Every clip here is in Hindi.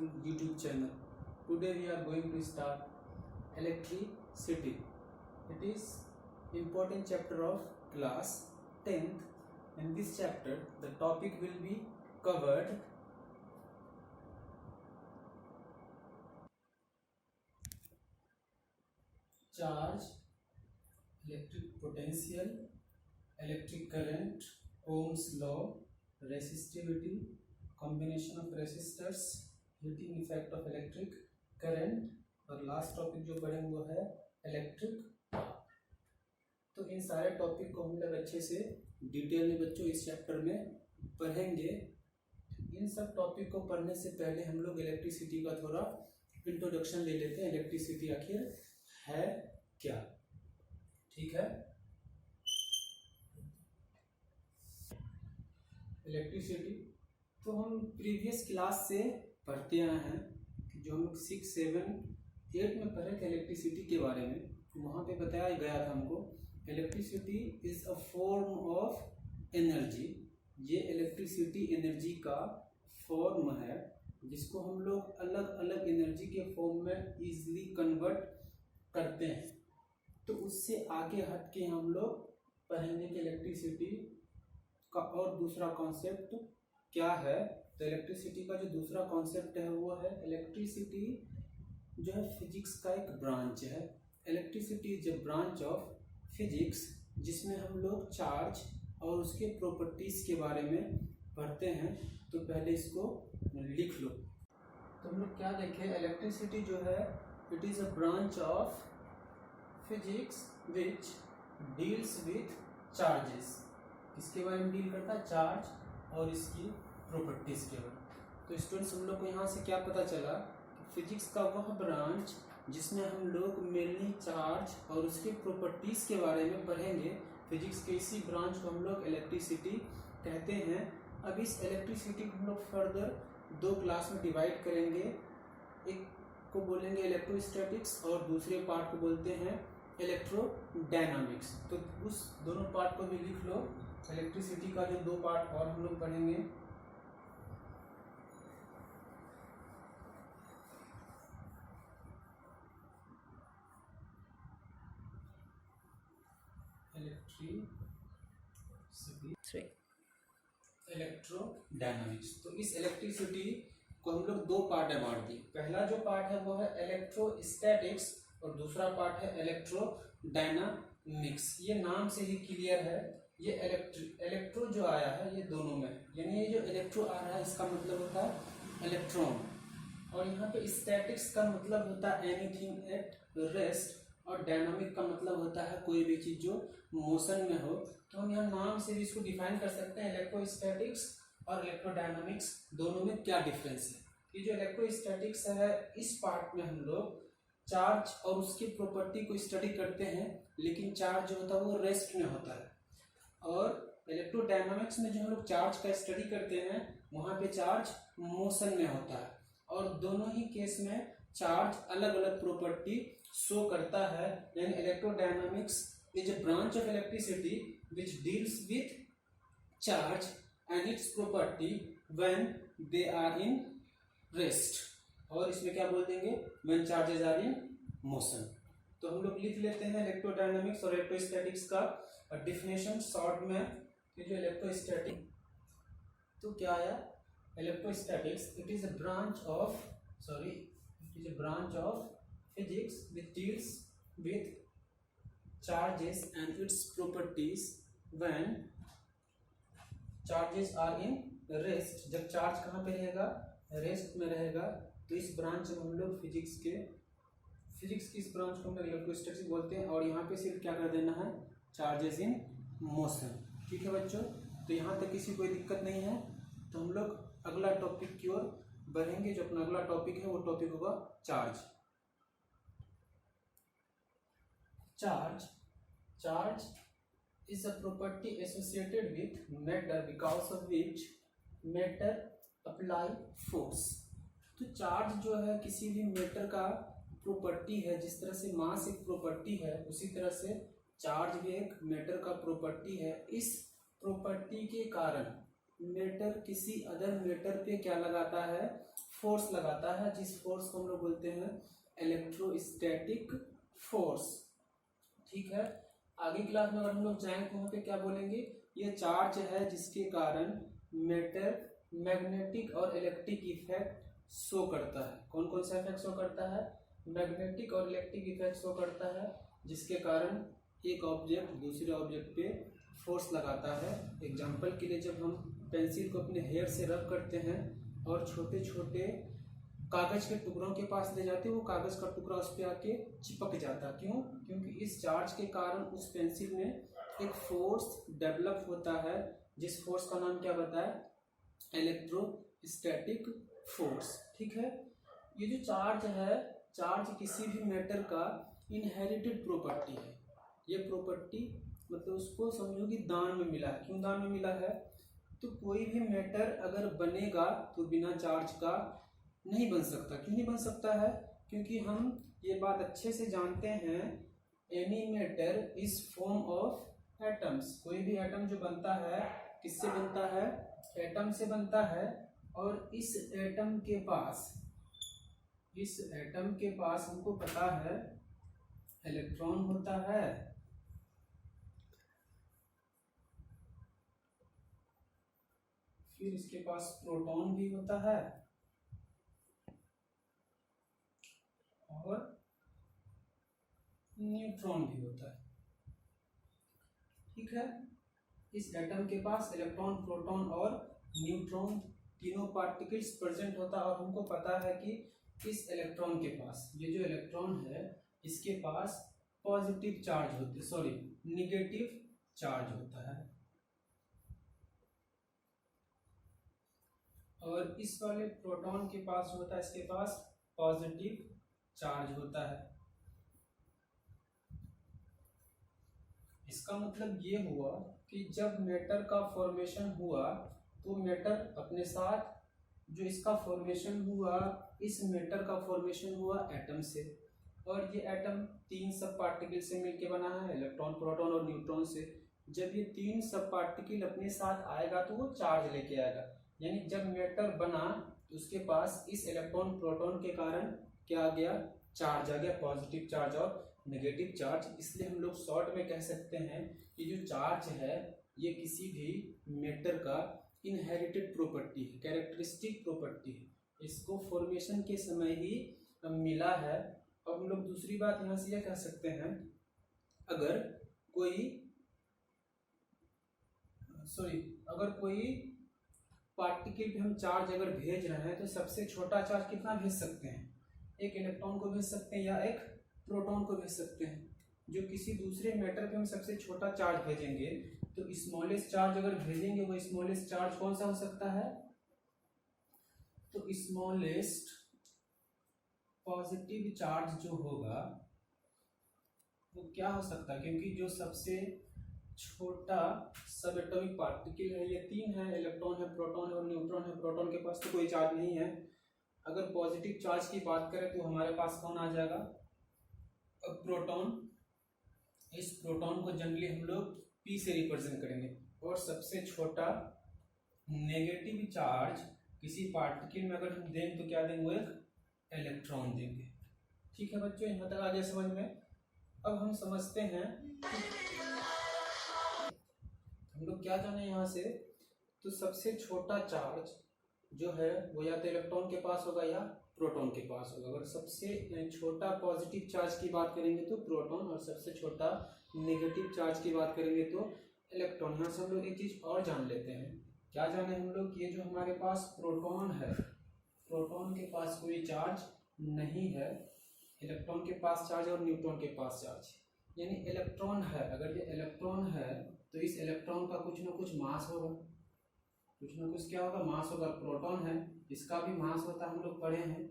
YouTube channel. Today we are going to start electricity. It is important chapter of class 10th. In this chapter the topic will be covered charge, electric potential, electric current, Ohm's law, resistivity, combination of resistors, heating effect of electric current और लास्ट टॉपिक जो पढ़ेंगे वो है इलेक्ट्रिक। तो इन सारे टॉपिक को हम लोग अच्छे से डिटेल में बच्चों इस चैप्टर में पढ़ेंगे। इन सब टॉपिक को पढ़ने से पहले हम लोग इलेक्ट्रिसिटी का थोड़ा इंट्रोडक्शन ले लेते हैं। इलेक्ट्रिसिटी आखिर है क्या, ठीक है। इलेक्ट्रिसिटी तो हम प्रीवियस क्लास से पढ़ते आए हैं, जो हम 6, 7, 8 में पढ़े थे इलेक्ट्रिसिटी के बारे में। वहाँ पे बताया गया था हमको electricity is a form of energy. ये इलेक्ट्रिसिटी एनर्जी का फॉर्म है जिसको हम लोग अलग अलग एनर्जी के फॉर्म में इजीली कन्वर्ट करते हैं। तो उससे आगे हट के हम लोग पढ़ेंगे कि इलेक्ट्रिसिटी का और दूसरा कॉन्सेप्ट क्या है। तो इलेक्ट्रिसिटी का जो दूसरा कॉन्सेप्ट है वो है इलेक्ट्रिसिटी जो है फिजिक्स का एक ब्रांच है। Electricity is a branch of physics जिसमें हम लोग चार्ज और उसके प्रॉपर्टीज के बारे में पढ़ते हैं। तो पहले इसको लिख लो। तो हम लोग क्या देखें, इलेक्ट्रिसिटी जो है it is a branch of physics which deals with charges. इसके बारे में डील करता है चार्ज और इसकी प्रॉपर्टीज के बारे में। तो स्टूडेंट्स हम लोग को यहाँ से क्या पता चला कि फिजिक्स का वह ब्रांच जिसमें हम लोग मेनली चार्ज और उसके प्रॉपर्टीज के बारे में पढ़ेंगे। फिजिक्स के इसी ब्रांच को हम लोग इलेक्ट्रिसिटी कहते हैं। अब इस इलेक्ट्रिसिटी को हम लोग फर्दर 2 क्लास में डिवाइड करेंगे। एक को बोलेंगे इलेक्ट्रोस्टैटिक्स और दूसरे पार्ट को बोलते हैं इलेक्ट्रोडायनामिक्स। तो उस दोनों पार्ट को भी लिख लो। इलेक्ट्रिसिटी का जो 2 पार्ट और हम लोग पढ़ेंगे, इलेक्ट्रोडायनामिक्स। तो इस इलेक्ट्रिसिटी को हम लोग 2 पार्ट में बांट दिए। पहला जो पार्ट है वो है इलेक्ट्रोस्टैटिक्स और दूसरा पार्ट है इलेक्ट्रोडायनामिक्स। ये नाम से ही क्लियर है, ये इलेक्ट्रो जो आया है ये दोनों में, यानी ये जो इलेक्ट्रो आ रहा है इसका मतलब होता है इलेक्ट्रॉन, और यहाँ पे स्टैटिक्स का मतलब होता है एनीथिंग एट रेस्ट, और डायनामिक का मतलब होता है कोई भी चीज जो मोशन में हो। तो हम यहाँ नाम से भी इसको डिफाइन कर सकते हैं इलेक्ट्रोस्टैटिक्स और इलेक्ट्रोडायनामिक्स दोनों में क्या डिफरेंस है। ये जो इलेक्ट्रोस्टैटिक्स है इस पार्ट में हम लोग चार्ज और उसकी प्रॉपर्टी को स्टडी करते हैं, लेकिन चार्ज जो होता है वो रेस्ट में होता है। और इलेक्ट्रोडायनामिक्स में जो हम लोग चार्ज का स्टडी करते हैं वहाँ पे चार्ज मोशन में होता है, और दोनों ही केस में चार्ज अलग अलग प्रॉपर्टी शो करता है। यानी electrodynamics is a branch of electricity which deals with charge and its property when they are in rest, और इसमें क्या बोल देंगे, when charges are in motion. तो हम लोग लिख लेते हैं इलेक्ट्रोडायनामिक्स और इलेक्ट्रोस्टैटिक्स का डेफिनेशन शॉर्ट में। ये जो इलेक्ट्रोस्टैटिक तो क्या आया, electrostatics it is a branch of physics which deals with charges and its properties when charges are in rest. जब चार्ज कहाँ पे रहेगा, रेस्ट में रहेगा। तो इस ब्रांच में हम लोग फिजिक्स की इस ब्रांच को हम लोग इलेक्ट्रोस्टैटिक्स बोलते हैं, और यहाँ पे सिर्फ क्या कर देना है, चार्जेस इन मोशन। ठीक है बच्चों, तो यहाँ तक किसी कोई दिक्कत नहीं है। तो हम लोग अगला टॉपिक की ओर बढ़ेंगे। जो अपना अगला टॉपिक है वो टॉपिक होगा charge. Charge is a property associated with matter because of which matter apply force। तो चार्ज जो है किसी भी मैटर का प्रॉपर्टी है। जिस तरह से मास एक प्रॉपर्टी है उसी तरह से चार्ज भी एक मैटर का प्रॉपर्टी है। इस प्रॉपर्टी के कारण मैटर किसी अदर मैटर पे क्या लगाता है, फोर्स लगाता है, जिस फोर्स को हम लोग बोलते हैं इलेक्ट्रोस्टैटिक फोर्स। ठीक है, आगे क्लास में अगर हम लोग जाएंगे तो वहाँ पे क्या बोलेंगे, ये चार्ज है जिसके कारण मैटर मैग्नेटिक और इलेक्ट्रिक इफेक्ट शो करता है। कौन कौन सा इफेक्ट शो करता है, मैग्नेटिक और इलेक्ट्रिक इफेक्ट शो करता है, जिसके कारण एक ऑब्जेक्ट दूसरे ऑब्जेक्ट पे फोर्स लगाता है। एग्जांपल के लिए जब हम पेंसिल को अपने हेयर से रब करते हैं और छोटे छोटे कागज के टुकड़ों के पास ले जाते हैं, वो कागज का टुकड़ा उस पर आके चिपक जाता। क्यों? क्योंकि इस चार्ज के कारण उस पेंसिल में एक फोर्स डेवलप होता है, जिस फोर्स का नाम क्या बताया, इलेक्ट्रोस्टैटिक फोर्स। ठीक है, ये जो चार्ज है, चार्ज किसी भी मैटर का इनहेरिटेड प्रॉपर्टी है। ये प्रॉपर्टी मतलब उसको समझो कि दान में मिला है। क्यों दान में मिला है? तो कोई भी मैटर अगर बनेगा तो बिना चार्ज का नहीं बन सकता। क्यों नहीं बन सकता है? क्योंकि हम ये बात अच्छे से जानते हैं, any matter is form of atoms. कोई भी एटम जो बनता है किससे बनता है? एटम से बनता है। और इस एटम के पास हमको पता है इलेक्ट्रॉन होता है, फिर इसके पास प्रोटॉन भी होता है और न्यूट्रॉन भी होता है। ठीक है, इस एटम के पास इलेक्ट्रॉन, प्रोटॉन और न्यूट्रॉन तीनों पार्टिकल्स प्रेजेंट होता है। और हमको पता है कि इस इलेक्ट्रॉन के पास, ये जो इलेक्ट्रॉन है इसके पास पॉजिटिव चार्ज होते, सॉरी निगेटिव चार्ज होता है। और इस वाले प्रोटॉन के पास होता है, इसके पास पॉजिटिव चार्ज होता है। इसका मतलब ये हुआ कि जब मैटर का फॉर्मेशन हुआ तो मैटर अपने साथ, जो इसका फॉर्मेशन हुआ, इस मैटर का फॉर्मेशन हुआ एटम से। और ये एटम तीन सब पार्टिकल से मिलकर बना है, इलेक्ट्रॉन, प्रोटॉन और न्यूट्रॉन से। जब ये तीन सब पार्टिकल अपने साथ आएगा तो वो चार्ज लेके आएगा। यानी जब मैटर बना तो उसके पास इस इलेक्ट्रॉन प्रोटॉन के कारण क्या आ गया? चार्ज आ गया, पॉजिटिव चार्ज और नेगेटिव चार्ज। इसलिए हम लोग शॉर्ट में कह सकते हैं कि जो चार्ज है ये किसी भी मैटर का इनहेरिटेड प्रॉपर्टी है, कैरेक्टरिस्टिक प्रॉपर्टी है। इसको फॉर्मेशन के समय ही मिला है। अब हम लोग दूसरी बात यहाँ से यह कह सकते हैं, अगर कोई पार्टिकल पे हम चार्ज अगर भेज रहे हैं तो सबसे छोटा चार्ज कितना भेज सकते हैं? एक इलेक्ट्रॉन को भेज सकते हैं या एक प्रोटॉन को भेज सकते हैं। जो किसी दूसरे मैटर पे हम सबसे छोटा चार्ज भेजेंगे तो स्मॉलेस्ट चार्ज अगर भेजेंगे, वो स्मॉलेस्ट चार्ज कौन सा हो सकता है? तो स्मॉलेस्ट पॉजिटिव चार्ज जो होगा वो क्या हो सकता है? क्योंकि जो सबसे छोटा सब एटॉमिक पार्टिकल है, ये तीन है, इलेक्ट्रॉन है, प्रोटॉन है और न्यूट्रॉन है। प्रोटॉन के पास तो कोई चार्ज नहीं है। अगर पॉजिटिव चार्ज की बात करें तो हमारे पास कौन आ जाएगा? प्रोटॉन। इस प्रोटॉन को जनरली हम लोग P से रिप्रेजेंट करेंगे। और सबसे छोटा नेगेटिव चार्ज किसी पार्टिकल में अगर हम देंगे तो क्या देंगे? एक इलेक्ट्रॉन देंगे। ठीक है बच्चों, यहाँ तक आ गया समझ में। अब हम समझते हैं हम लोग क्या जाने यहाँ से, तो सबसे छोटा चार्ज जो है वो या तो इलेक्ट्रॉन के पास होगा या प्रोटॉन के पास होगा। अगर सबसे छोटा पॉजिटिव चार्ज की बात करेंगे तो प्रोटॉन, और सबसे छोटा नेगेटिव चार्ज की बात करेंगे तो इलेक्ट्रॉन। यहाँ से हम लोग एक चीज और जान लेते हैं। क्या जाने हम लोग? ये जो हमारे पास प्रोटॉन है, प्रोटॉन के पास कोई चार्ज नहीं है, इलेक्ट्रॉन के पास चार्ज और न्यूट्रॉन के पास चार्ज। यानी इलेक्ट्रॉन है, अगर ये इलेक्ट्रॉन है तो इस इलेक्ट्रॉन का कुछ ना कुछ मास होगा, कुछ ना कुछ क्या होगा? मास होगा। प्रोटॉन है, इसका भी मास होता है, हम लोग पढ़े हैं।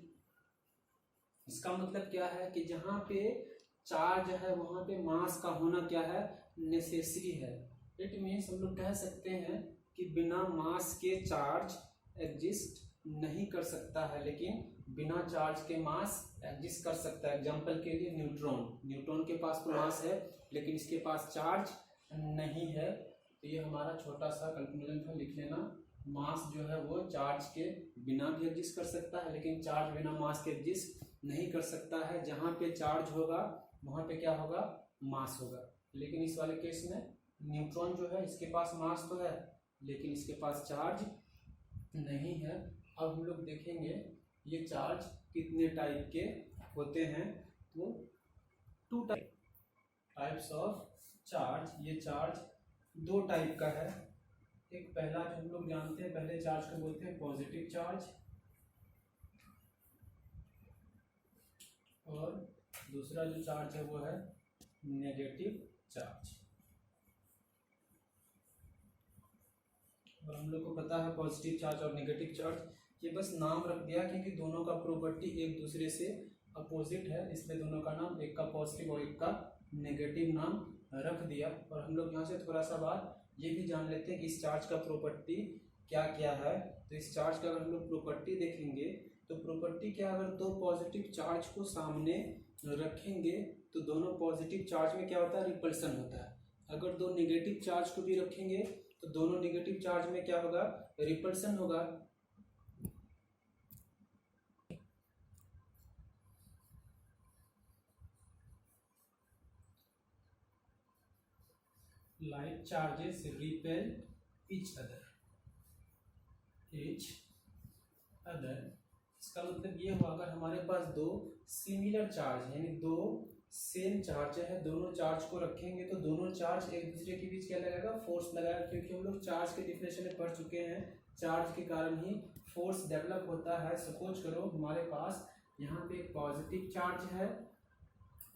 इसका मतलब क्या है कि जहाँ पे चार्ज है वहाँ पे मास का होना क्या है? नेसेसरी है। इट मीन्स हम लोग कह सकते हैं कि बिना मास के चार्ज एग्जिस्ट नहीं कर सकता है, लेकिन बिना चार्ज के मास एग्जिस्ट कर सकता है। एग्जाम्पल के लिए न्यूट्रॉन के पास तो मास है लेकिन इसके पास चार्ज नहीं है। तो ये हमारा छोटा सा कैलकुलेशन था, लिख लेना। मास जो है वो चार्ज के बिना भी एग्जिस्ट कर सकता है, लेकिन चार्ज बिना मास के एग्जिस्ट नहीं कर सकता है। जहाँ पे चार्ज होगा वहाँ पे क्या होगा, मास होगा। लेकिन इस वाले केस में न्यूट्रॉन जो है इसके पास मास तो है लेकिन इसके पास चार्ज नहीं है। अब हम लोग देखेंगे ये चार्ज कितने टाइप के होते हैं। तो टू टाइप्स ऑफ चार्ज। ये चार्ज दो टाइप का है। एक पहला जो हम लोग जानते हैं, पहले चार्ज को बोलते हैं पॉजिटिव चार्ज, और दूसरा जो चार्ज है वो है नेगेटिव चार्ज। और हम लोग को पता है पॉजिटिव चार्ज और नेगेटिव चार्ज, ये बस नाम रख दिया क्योंकि दोनों का प्रॉपर्टी एक दूसरे से अपोजिट है, इसलिए दोनों का नाम, एक का पॉजिटिव और एक का नेगेटिव नाम रख दिया। और हम लोग यहाँ से थोड़ा सा बात ये भी जान लेते हैं कि इस चार्ज का प्रॉपर्टी क्या क्या है। तो इस चार्ज का अगर हम लोग प्रॉपर्टी देखेंगे तो प्रॉपर्टी क्या, अगर दो पॉजिटिव चार्ज को सामने रखेंगे तो दोनों पॉजिटिव चार्ज में क्या होता है, रिपल्सन होता है। अगर दो नेगेटिव चार्ज को भी रखेंगे तो दोनों नेगेटिव चार्ज में क्या होगा, रिपल्सन होगा। Like charges repel each other, इसका मतलब ये हुआ अगर हमारे पास दो सिमिलर चार्ज यानी दो सेम चार्ज है, दोनों चार्ज को रखेंगे तो दोनों चार्ज एक दूसरे के बीच क्या लगाएगा, फोर्स लगाएगा। क्योंकि हम लोग चार्ज के डिफिनेशन में पढ़ चुके हैं, चार्ज के कारण ही फोर्स डेवलप होता है। सपोज करो हमारे पास यहाँ पे एक पॉजिटिव चार्ज है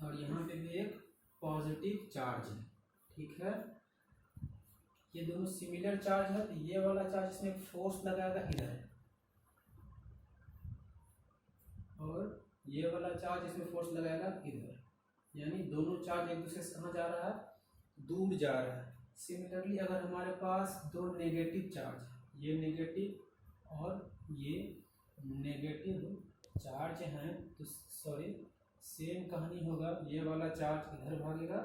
और यहाँ पे भी एक पॉजिटिव चार्ज है, ठीक है। ये दोनों सिमिलर चार्ज है तो ये वाला चार्ज इसमें फोर्स लगाएगा इधर, और ये वाला चार्ज इसमें फोर्स लगाएगा इधर, यानी दोनों चार्ज एक दूसरे से कहाँ जा रहा है, दूर जा रहा है। सिमिलरली अगर हमारे पास दो नेगेटिव चार्ज, ये नेगेटिव और ये नेगेटिव चार्ज हैं तो सॉरी सेम कहानी होगा, ये वाला चार्ज इधर भागेगा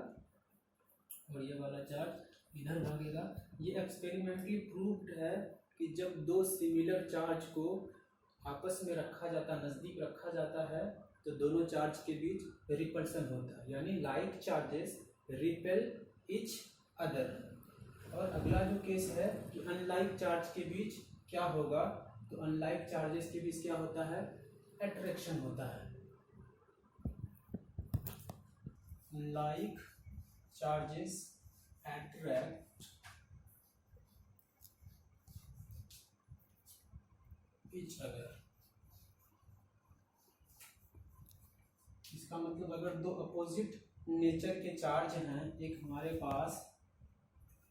और ये वाला चार्ज इधर भागेगा। ये एक्सपेरिमेंटली प्रूव्ड है कि जब दो सिमिलर चार्ज को आपस में रखा जाता है, नज़दीक रखा जाता है, तो दोनों चार्ज के बीच रिपल्सन होता है, यानी like charges repel each other. और अगला जो केस है कि अनलाइक चार्ज के बीच क्या होगा, तो अनलाइक चार्जेस के बीच क्या होता है, अट्रैक्शन होता है। Like charges attract each other. इसका मतलब अगर दो अपोजिट नेचर के चार्ज हैं, एक हमारे पास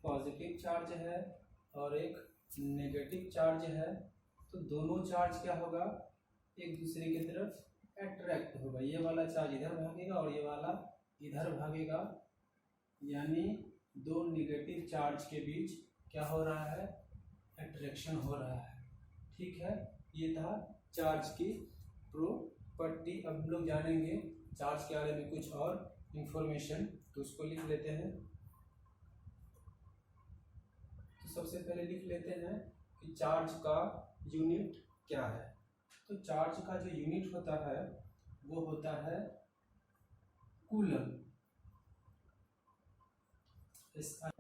पॉजिटिव चार्ज है और एक नेगेटिव चार्ज है, तो दोनों चार्ज क्या होगा, एक दूसरे की तरफ अट्रैक्ट होगा। ये वाला चार्ज इधर भागेगा और ये वाला इधर भागेगा, यानी दो नेगेटिव चार्ज के बीच क्या हो रहा है, अट्रैक्शन हो रहा है, ठीक है। ये था चार्ज की प्रॉपर्टी। अब हम लोग जानेंगे चार्ज के बारे में कुछ और इंफॉर्मेशन, तो उसको लिख लेते हैं। तो सबसे पहले लिख लेते हैं कि चार्ज का यूनिट क्या है। तो चार्ज का जो यूनिट होता है वो होता है कूलम। SI,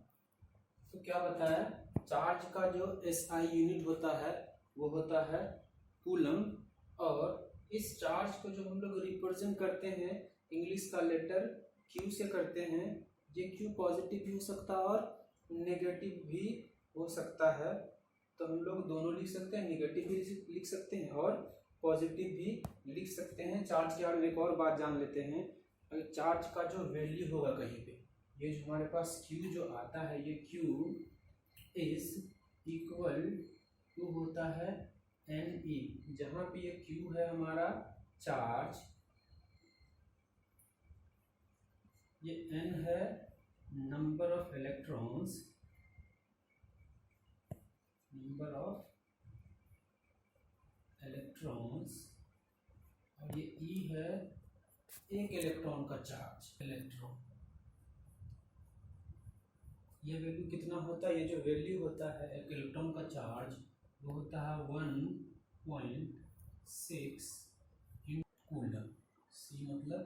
तो क्या बताया, चार्ज का जो SI यूनिट होता है वो होता है कूलम। और इस चार्ज को जो हम लोग रिप्रेजेंट करते हैं इंग्लिश का लेटर Q से करते हैं। ये Q पॉजिटिव भी हो सकता है और नेगेटिव भी हो सकता है, तो हम लोग दोनों लिख सकते हैं, नेगेटिव भी लिख सकते हैं और पॉजिटिव भी लिख सकते हैं। चार्ज के बारे में एक और बात जान लेते हैं। अगर चार्ज का जो वैल्यू होगा कहीं पे, ये जो हमारे पास Q जो आता है, ये Q इज इक्वल टू होता है Ne, जहाँ पे ये Q है हमारा चार्ज, ये N है नंबर ऑफ इलेक्ट्रॉन्स, और ये E है एक इलेक्ट्रॉन का चार्ज, इलेक्ट्रॉन। ये वैल्यू कितना होता है, ये जो वैल्यू होता है एक इलेक्ट्रॉन का चार्ज वो होता है 1.6 कूलम। सी मतलब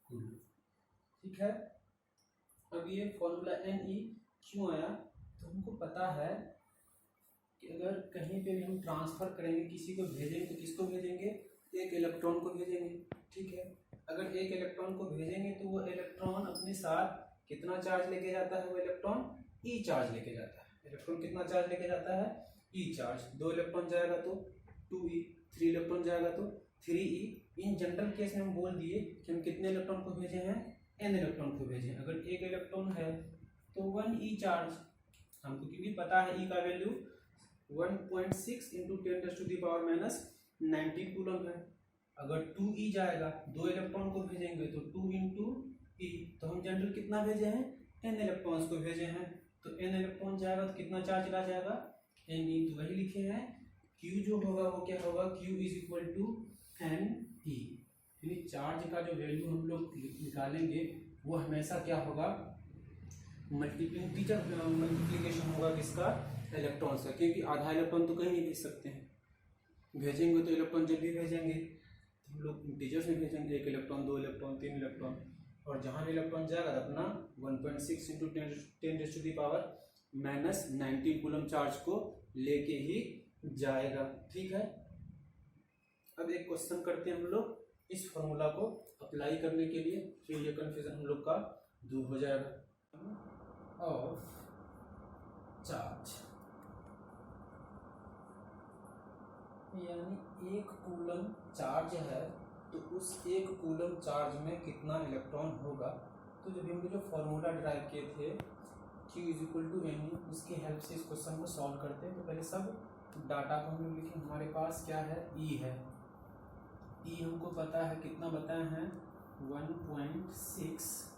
कूलम। ठीक है। अब ये फॉर्मूला Ne क्यों आया, तो हमको पता है कि अगर कहीं पे भी हम ट्रांसफ़र करेंगे, किसी को भेजेंगे, तो किसको भेजेंगे, एक इलेक्ट्रॉन को भेजेंगे। ठीक है। अगर एक इलेक्ट्रॉन को भेजेंगे तो वो इलेक्ट्रॉन अपने साथ कितना चार्ज लेके जाता है, वो इलेक्ट्रॉन ई चार्ज लेके जाता है। इलेक्ट्रॉन कितना चार्ज लेके जाता है, ई चार्ज। 2 इलेक्ट्रॉन जाएगा तो 2e, 3 इलेक्ट्रॉन जाएगा तो 3e। इन जनरल केस में हम बोल दिए कि हम कितने इलेक्ट्रॉन को भेजे हैं, n इलेक्ट्रॉन को भेजे हैं। अगर एक इलेक्ट्रॉन है तो 1e चार्ज, हमको क्योंकि पता है e का वैल्यू 1.6 इंटू 10⁻⁻⁹ कूलम है। अगर 2e जाएगा, 2 इलेक्ट्रॉन को भेजेंगे तो 2 इंटू ई, तो हम जनरल कितना भेजे हैं, n इलेक्ट्रॉन्स को भेजे हैं। तो n इलेक्ट्रॉन जाएगा तो कितना चार्ज ला जाएगा, Ne। तो वही लिखे हैं, Q जो होगा वो क्या होगा, Q is equal to Ne। यानी चार्ज का जो वैल्यू हम लोग निकालेंगे वो हमेशा क्या होगा, मल्टीप्लिकेशन होगा किसका, इलेक्ट्रॉन से। क्योंकि आधा इलेक्ट्रॉन तो कहीं नहीं भेज सकते हैं, भेजेंगे तो इलेक्ट्रॉन जब भी भेजेंगे तो हम लोग इंटीजर्स में भेजेंगे, 1 इलेक्ट्रॉन, 2 इलेक्ट्रॉन, 3 इलेक्ट्रॉन। और जहाँ भी इलेक्ट्रॉन जाएगा तो अपना 1.6 इंटू 10⁻⁻⁹ कूलम चार्ज को लेके ही जाएगा। ठीक है। अब एक क्वेश्चन करते हैं हम लोग इस फॉर्मूला को अप्लाई करने के लिए, फिर ये कन्फ्यूजन हम लोग का दूर हो जाएगा। ऑफ चार्ज यानी 1 कूलम चार्ज है तो उस 1 कूलम चार्ज में कितना इलेक्ट्रॉन होगा। तो जब हम जो फॉर्मूला डिराइव किए थे Q is equal to Ne, उसकी हेल्प से इस क्वेश्चन को सॉल्व करते हैं। तो पहले सब डाटा को हम लोग लिखें। हमारे पास क्या है, E है। E हमको पता है, कितना बताए हैं, 1.6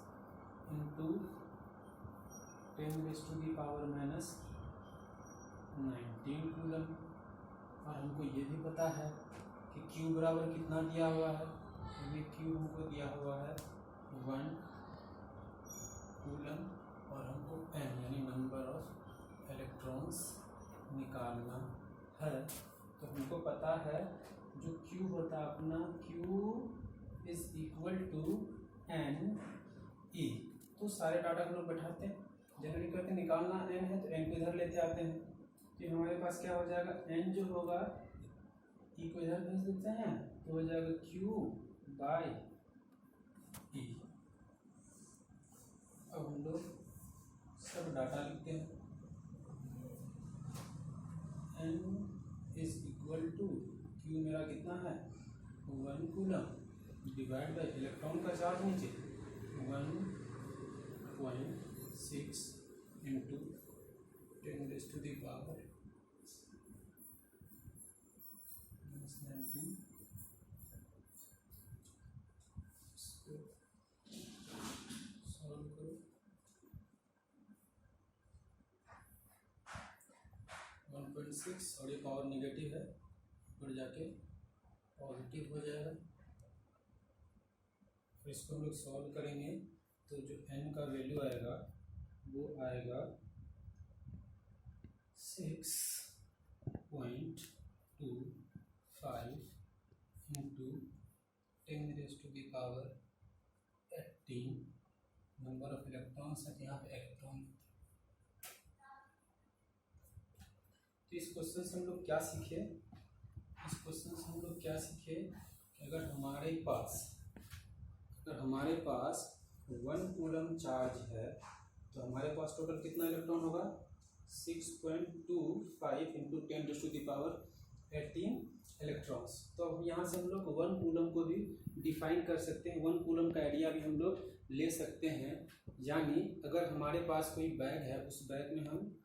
इंटू 10⁻⁻⁹ कूलम। और हमको ये भी पता है कि Q बराबर कितना दिया हुआ है, ये Q हमको दिया हुआ है 1 कूलम। और हमको n यानी नंबर ऑफ इलेक्ट्रॉन्स निकालना है। तो हमको पता है जो Q होता है अपना, Q is equal to Ne। तो सारे डाटा हम लोग बैठाते हैं, जनरली करके निकालना n है तो n को इधर लेते आते हैं। तो हमारे पास क्या हो जाएगा, n जो होगा e को इधर भेज देते हैं तो हो जाएगा Q बाई E। अब हम लोग सब डाटा लिखते हैं। n is equal to Q मेरा कितना है, 1 कूलम डिवाइड बाई इलेक्ट्रॉन का चार्ज नीचे 1.6 इंटू 10⁻⁻⁹ सॉल्व करो। 1.6 और ये पावर निगेटिव है, ऊपर जाके पॉजिटिव हो जाएगा। फिर इसको हम लोग सॉल्व करेंगे तो जो n का वैल्यू आएगा वो आएगा 6.25 इंटू 10⁻⁸ नंबर ऑफ इलेक्ट्रॉन्स है, यहाँ पे इलेक्ट्रॉन। तो इस क्वेश्चन से हम लोग क्या सीखे, कि अगर हमारे पास 1 कूलम चार्ज है तो हमारे पास टोटल कितना इलेक्ट्रॉन होगा, 6.25 इंटू 10⁻⁸ इलेक्ट्रॉन्स। तो अब यहाँ से हम लोग 1 कूलम को भी डिफाइन कर सकते हैं, 1 कूलम का आइडिया भी हम लोग ले सकते हैं। यानी अगर हमारे पास कोई बैग है, उस बैग में हम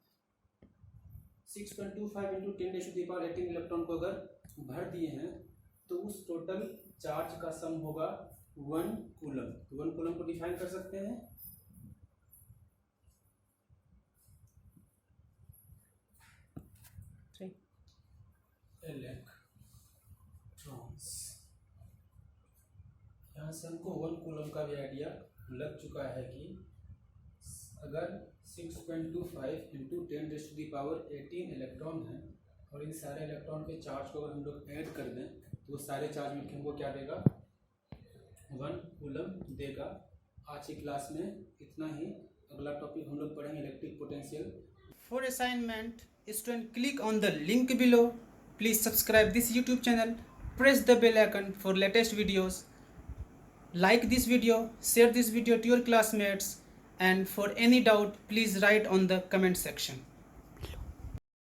6.25 इंटू 10⁻⁸ इलेक्ट्रॉन को अगर भर दिए हैं तो उस टोटल चार्ज का सम होगा 1 कूलम। तो 1 कूलम को डिफाइन कर सकते हैं, इलेक्ट्रॉन्स। यहाँ से हमको 1 कूलम का भी आइडिया लग चुका है कि अगर 6.25 इंटू 10⁻⁸ इलेक्ट्रॉन है और इन सारे इलेक्ट्रॉन के चार्ज को अगर हम लोग ऐड कर दें तो वो सारे चार्ज मिलकर हमको क्या देगा, 1 कूलम देगा। आज की क्लास में इतना ही। अगला टॉपिक हम लोग पढ़ेंगे electric potential. For assignment student click on the link below. Please subscribe this YouTube channel, press the bell icon for latest videos. Like this video, share this video to your classmates, and for any doubt please write on the comment section.